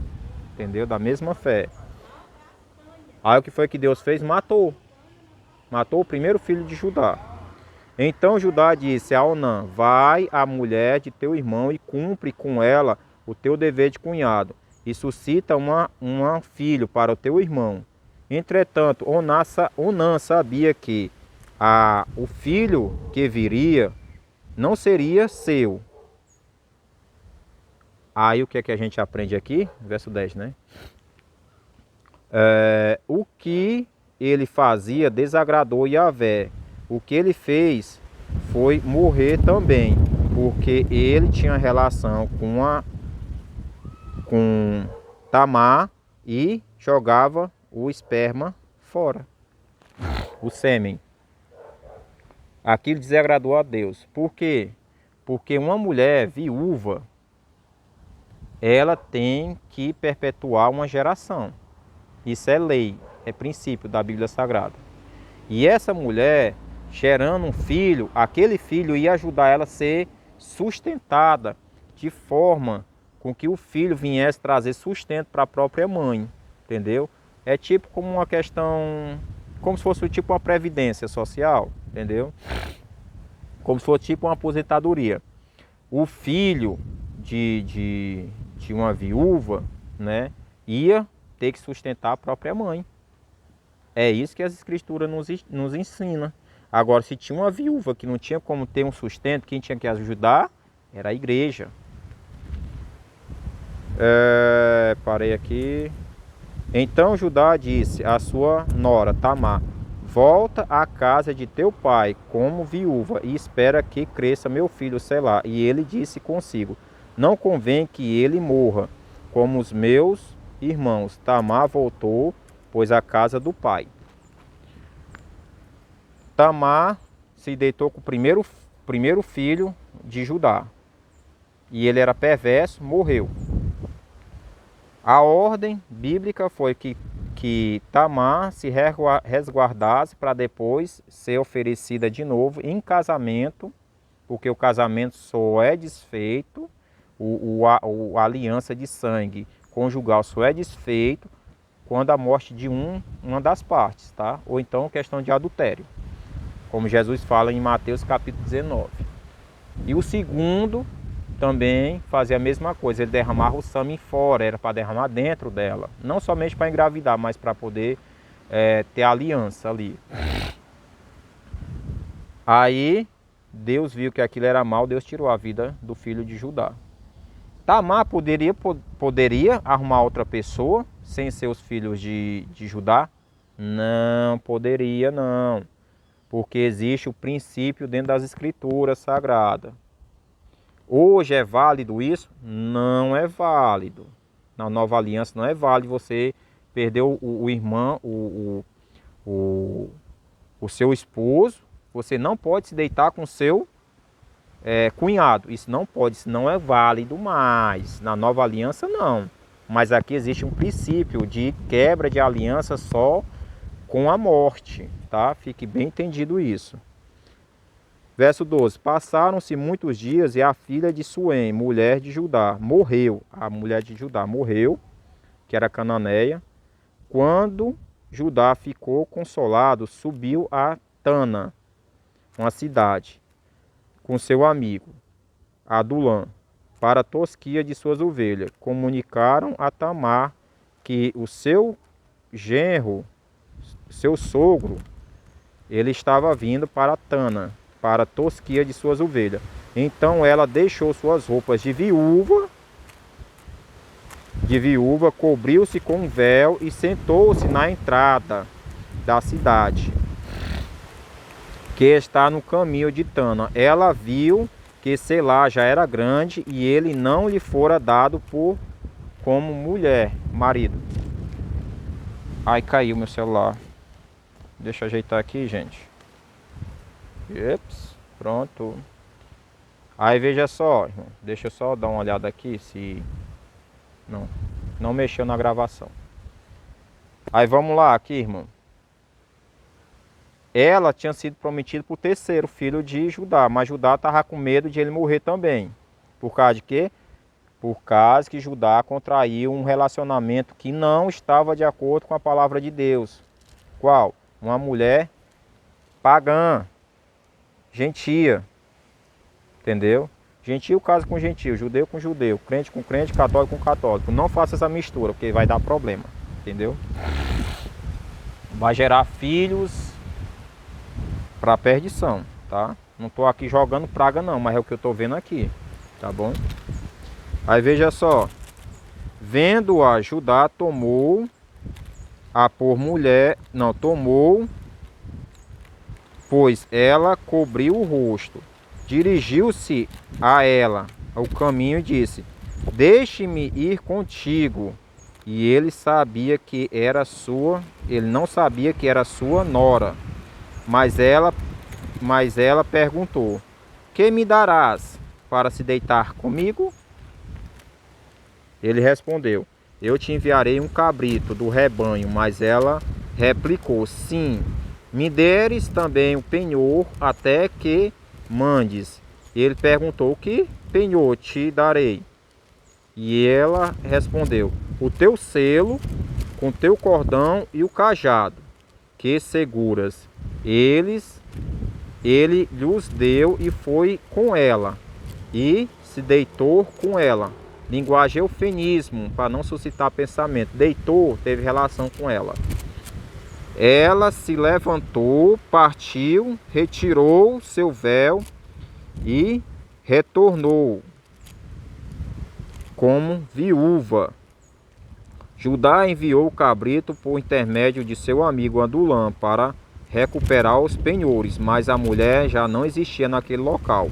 Entendeu? Da mesma fé. Aí o que foi que Deus fez? Matou. Matou o primeiro filho de Judá. Então Judá disse a Onã: vai à mulher de teu irmão e cumpre com ela o teu dever de cunhado. E suscita um filho para o teu irmão. Entretanto, Onã sabia que o filho que viria não seria seu. Aí o que é que a gente aprende aqui? Verso 10, né? O que ele fazia desagradou Yahvé. O que ele fez foi morrer também, porque ele tinha relação com Tamar e jogava o esperma fora, o sêmen. Aquilo desagradou a Deus. Por quê? Porque uma mulher viúva, ela tem que perpetuar uma geração. Isso é lei, é princípio da Bíblia Sagrada. E essa mulher, gerando um filho, aquele filho ia ajudar ela a ser sustentada de forma com que o filho viesse trazer sustento para a própria mãe, entendeu? É tipo como uma questão, como se fosse tipo uma previdência social, entendeu? Como se fosse tipo uma aposentadoria. O filho de uma viúva, né, ia ter que sustentar a própria mãe. É isso que as escrituras nos ensinam. Agora, se tinha uma viúva que não tinha como ter um sustento, quem tinha que ajudar era a igreja. Parei aqui. Então Judá disse à sua nora Tamar: volta à casa de teu pai como viúva e espera que cresça meu filho Selá. E ele disse consigo: não convém que ele morra como os meus irmãos. Tamar voltou, pois, à casa do pai. Tamar se deitou com o primeiro filho de Judá. E ele era perverso, morreu. A ordem bíblica foi que Tamar se resguardasse para depois ser oferecida de novo em casamento, porque o casamento só é desfeito, a aliança de sangue conjugal só é desfeito quando a morte de uma das partes, tá? Ou então questão de adultério, como Jesus fala em Mateus capítulo 19. E o segundo também fazia a mesma coisa, ele derramava o sangue fora, era para derramar dentro dela, não somente para engravidar, mas para poder ter aliança ali. Aí Deus viu que aquilo era mal, Deus tirou a vida do filho de Judá. Tamar poderia arrumar outra pessoa sem ser os filhos de Judá? Não poderia, não. Porque existe o princípio dentro das escrituras sagradas. Hoje é válido isso? Não é válido. Na nova aliança não é válido você perder o irmão, o seu esposo. Você não pode se deitar com o seu cunhado. Isso não pode, isso não é válido mais. Na nova aliança não. Mas aqui existe um princípio de quebra de aliança só com a morte, tá? Fique bem entendido isso. Verso 12. Passaram-se muitos dias e a filha de Suém, mulher de Judá, morreu. A mulher de Judá morreu, que era cananeia. Quando Judá ficou consolado, subiu a Tana, uma cidade, com seu amigo Adulã, para a tosquia de suas ovelhas. Comunicaram a Tamar que o seu genro, seu sogro, ele estava vindo para Tana, para a tosquia de suas ovelhas. Então ela deixou suas roupas de viúva, cobriu-se com um véu e sentou-se na entrada da cidade, que está no caminho de Tana. Ela viu que Selá já era grande e ele não lhe fora dado como mulher, marido. Ai, caiu meu celular. Deixa eu ajeitar aqui, gente. Eps, pronto. Aí veja só, irmão. Deixa eu só dar uma olhada aqui se não mexeu na gravação. Aí vamos lá aqui, irmão. Ela tinha sido prometida para o terceiro filho de Judá, mas Judá estava com medo de ele morrer também. Por causa de quê? Por causa que Judá contraiu um relacionamento que não estava de acordo com a palavra de Deus. Qual? Uma mulher pagã, gentia, entendeu? Gentio casa com gentio, judeu com judeu, crente com crente, católico com católico. Não faça essa mistura, porque vai dar problema, entendeu? Vai gerar filhos para perdição, tá? Não estou aqui jogando praga não, mas é o que eu estou vendo aqui, tá bom? Aí veja só, vendo-a Judá tomou pois ela cobriu o rosto, dirigiu-se a ela ao caminho e disse: deixe-me ir contigo. E ele não sabia que era sua nora. Mas ela perguntou: que me darás para se deitar comigo? Ele respondeu: eu te enviarei um cabrito do rebanho. Mas ela replicou: sim, me deres também o penhor até que mandes. Ele perguntou: que penhor te darei? E ela respondeu: o teu selo com teu cordão e o cajado que seguras. Ele lhes deu e foi com ela, e se deitou com ela. Linguagem eufemismo, para não suscitar pensamento. Deitou, teve relação com ela. Ela se levantou, partiu, retirou seu véu e retornou como viúva. Judá enviou o cabrito por intermédio de seu amigo Adulam para recuperar os penhores, mas a mulher já não existia naquele local.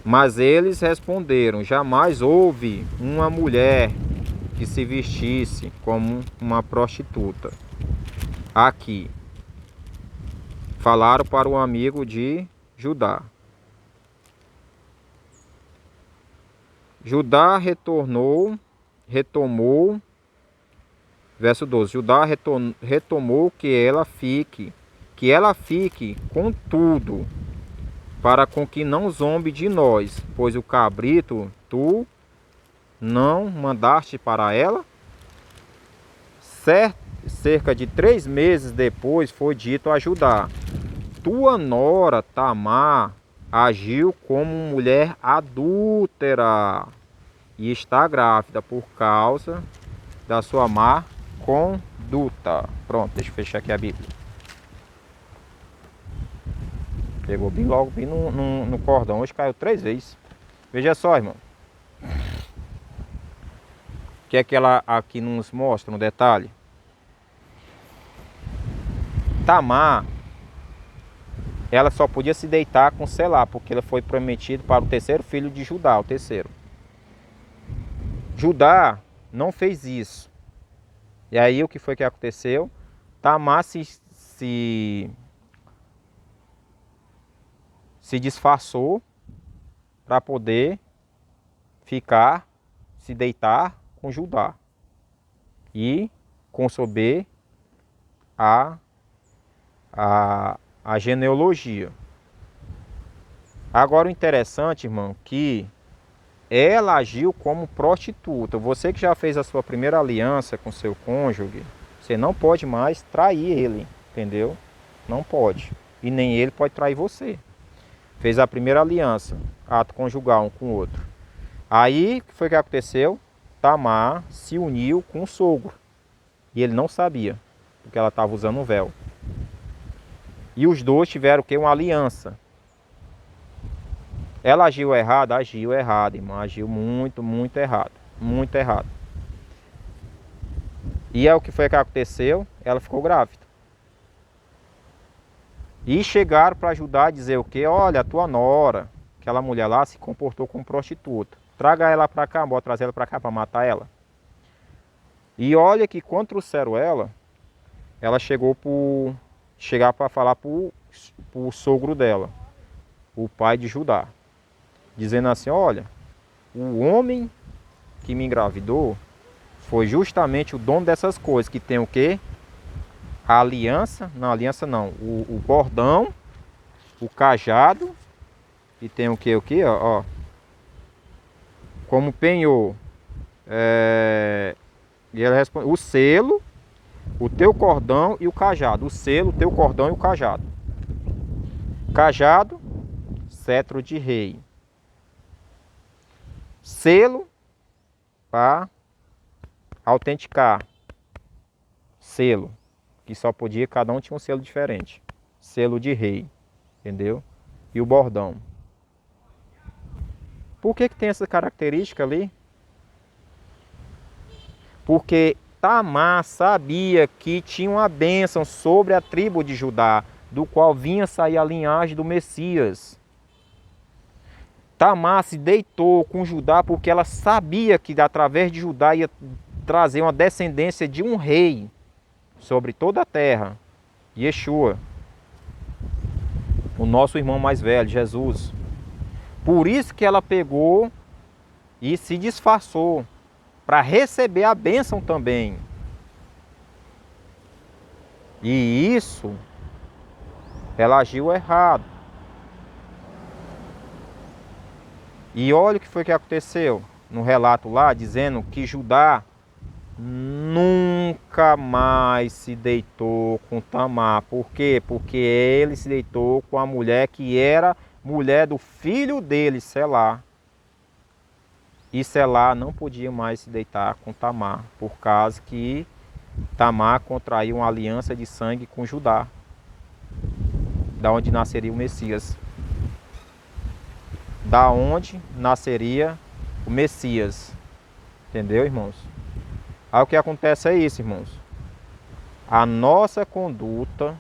Mas eles responderam: jamais houve uma mulher que se vestisse como uma prostituta aqui. Falaram para o amigo de Judá. Judá retomou, verso 12, Judá retomou que ela fique com tudo, para com que não zombe de nós, pois o cabrito tu não mandaste para ela? Cerca de 3 meses depois foi dito a Judá: tua nora Tamar agiu como mulher adúltera e está grávida por causa da sua má conduta. Pronto, deixa eu fechar aqui a Bíblia. Pegou bem logo, bem no cordão. Hoje caiu 3 vezes. Veja só, irmão. O que é que ela aqui nos mostra no detalhe? Tamar, ela só podia se deitar com Selá, porque ela foi prometida para o terceiro filho de Judá, o terceiro. Judá não fez isso. E aí o que foi que aconteceu? Tamar se disfarçou para poder se deitar com Judá e conceber a genealogia. Agora o interessante, irmão, que ela agiu como prostituta. Você que já fez a sua primeira aliança com seu cônjuge, você não pode mais trair ele, entendeu? Não pode. E nem ele pode trair você. Fez a primeira aliança, ato conjugal um com o outro. Aí, o que foi que aconteceu? Tamar se uniu com o sogro. E ele não sabia, porque ela estava usando um véu. E os dois tiveram o quê? Uma aliança. Ela agiu errado, irmão. Agiu muito, muito errado. Muito errado. E é o que foi que aconteceu? Ela ficou grávida. E chegaram para ajudar a dizer o quê? Olha, a tua nora, aquela mulher lá, se comportou como prostituta. Traga ela para cá, bora trazer ela para cá para matar ela. E olha que quando trouxeram ela chegou para falar para o sogro dela, o pai de Judá, dizendo assim: olha, o homem que me engravidou foi justamente o dono dessas coisas, que tem o quê? A aliança, não, aliança não, o bordão, o cajado, e tem o quê? Ó, como penhor, e ela responde, o selo, o teu cordão e o cajado. O selo, o teu cordão e o cajado. Cajado, cetro de rei. Selo, para autenticar. Selo, que só podia, cada um tinha um selo diferente. Selo de rei, entendeu? E o bordão. Por que tem essa característica ali? Porque Tamar sabia que tinha uma bênção sobre a tribo de Judá, do qual vinha sair a linhagem do Messias. Tamar se deitou com Judá porque ela sabia que através de Judá ia trazer uma descendência de um rei sobre toda a terra, Yeshua, o nosso irmão mais velho, Jesus. Por isso que ela pegou e se disfarçou, para receber a bênção também. E isso, ela agiu errado. E olha o que foi que aconteceu no relato lá, dizendo que Judá nunca mais se deitou com Tamar. Por quê? Porque ele se deitou com a mulher que era mulher do filho dele, Selá. E Selá não podia mais se deitar com Tamar, por causa que Tamar contraiu uma aliança de sangue com Judá, da onde nasceria o Messias. Da onde nasceria o Messias. Entendeu, irmãos? Aí o que acontece é isso, irmãos. A nossa conduta,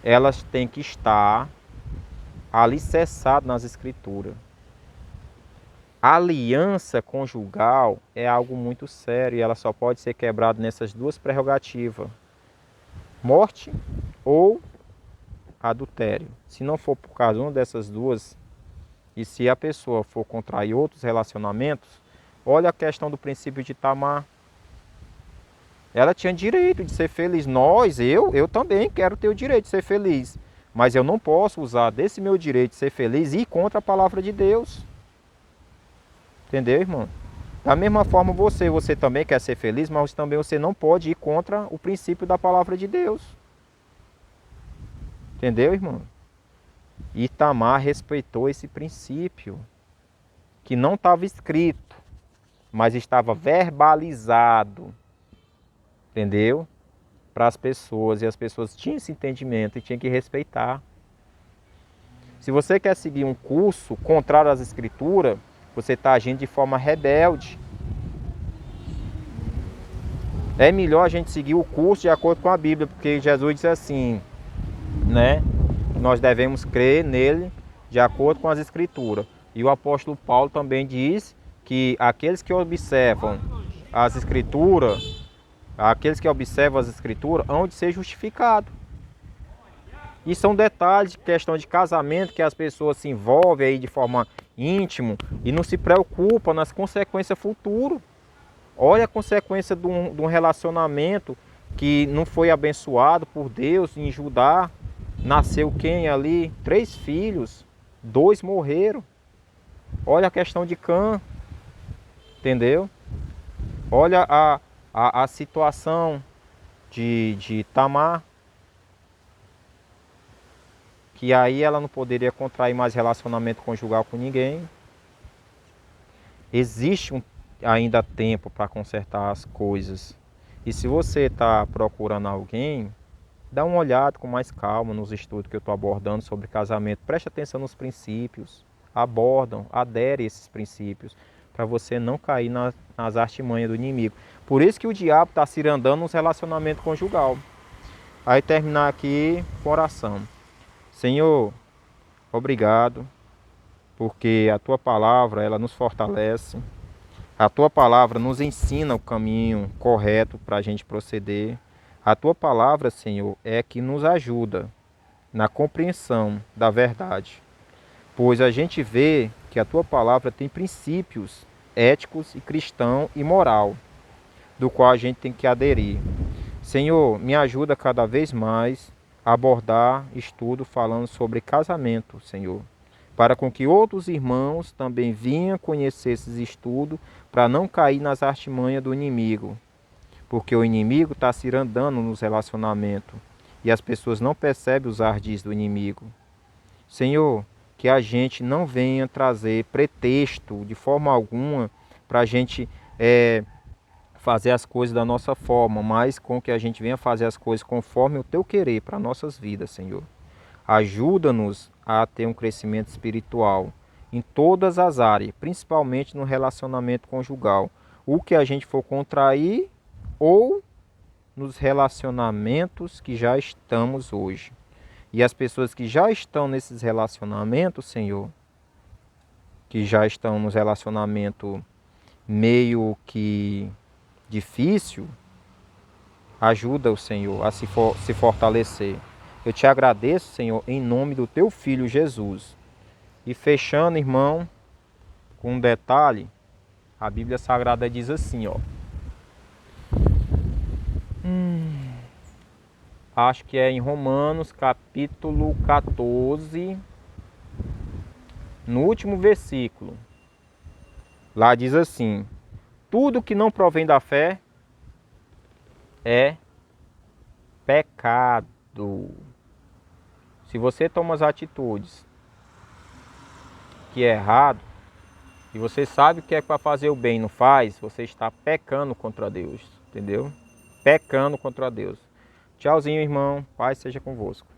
elas têm que estar alicerçadas nas Escrituras. A aliança conjugal é algo muito sério e ela só pode ser quebrada nessas duas prerrogativas: morte ou adultério. Se não for por causa de uma dessas duas, e se a pessoa for contrair outros relacionamentos, olha a questão do princípio de Tamar. Ela tinha direito de ser feliz. Eu também quero ter o direito de ser feliz. Mas eu não posso usar desse meu direito de ser feliz e ir contra a palavra de Deus. Entendeu, irmão? Da mesma forma você também quer ser feliz, mas também você não pode ir contra o princípio da palavra de Deus. Entendeu, irmão? E Tamar respeitou esse princípio, que não estava escrito, mas estava verbalizado. Entendeu? Para as pessoas, e as pessoas tinham esse entendimento e tinham que respeitar. Se você quer seguir um curso contrário às Escrituras, você está agindo de forma rebelde. É melhor a gente seguir o curso de acordo com a Bíblia, porque Jesus diz assim, né? Nós devemos crer nele de acordo com as Escrituras. E o apóstolo Paulo também diz que aqueles que observam as Escrituras, hão de ser justificados. E são detalhes de questão de casamento que as pessoas se envolvem aí de forma íntima e não se preocupam nas consequências futuras. Olha a consequência de um relacionamento que não foi abençoado por Deus em Judá. Nasceu quem ali? 3 filhos, 2 morreram. Olha a questão de Cã, entendeu? Olha a situação de Tamar, que aí ela não poderia contrair mais relacionamento conjugal com ninguém. Existe ainda tempo para consertar as coisas. E se você está procurando alguém, dá uma olhada com mais calma nos estudos que eu estou abordando sobre casamento. Preste atenção nos princípios. Adere a esses princípios, para você não cair nas artimanhas do inimigo. Por isso que o diabo está cirandando nos relacionamentos conjugal. Aí terminar aqui com oração. Senhor, obrigado, porque a Tua palavra, ela nos fortalece. A Tua palavra nos ensina o caminho correto para a gente proceder. A Tua palavra, Senhor, é que nos ajuda na compreensão da verdade. Pois a gente vê que a Tua palavra tem princípios éticos e cristão e moral, do qual a gente tem que aderir. Senhor, me ajuda cada vez mais a abordar estudo falando sobre casamento, Senhor, para com que outros irmãos também venham conhecer esses estudos, para não cair nas artimanhas do inimigo, porque o inimigo está cirandando nos relacionamentos e as pessoas não percebem os ardis do inimigo. Senhor, que a gente não venha trazer pretexto de forma alguma para a gente fazer as coisas da nossa forma, mas com que a gente venha fazer as coisas conforme o Teu querer para nossas vidas, Senhor. Ajuda-nos a ter um crescimento espiritual em todas as áreas, principalmente no relacionamento conjugal. O que a gente for contrair ou nos relacionamentos que já estamos hoje. E as pessoas que já estão nesses relacionamentos, Senhor, que já estão nos relacionamentos meio que difícil, ajuda o Senhor a se fortalecer. Eu te agradeço, Senhor, em nome do Teu Filho Jesus. E fechando, irmão, com um detalhe, a Bíblia Sagrada diz assim, ó. Acho que é em Romanos, capítulo 14, no último versículo. Lá diz assim: tudo que não provém da fé é pecado. Se você toma as atitudes que é errado, e você sabe que é para fazer o bem e não faz, você está pecando contra Deus, entendeu? pecando contra Deus. Tchauzinho, irmão. Paz seja convosco.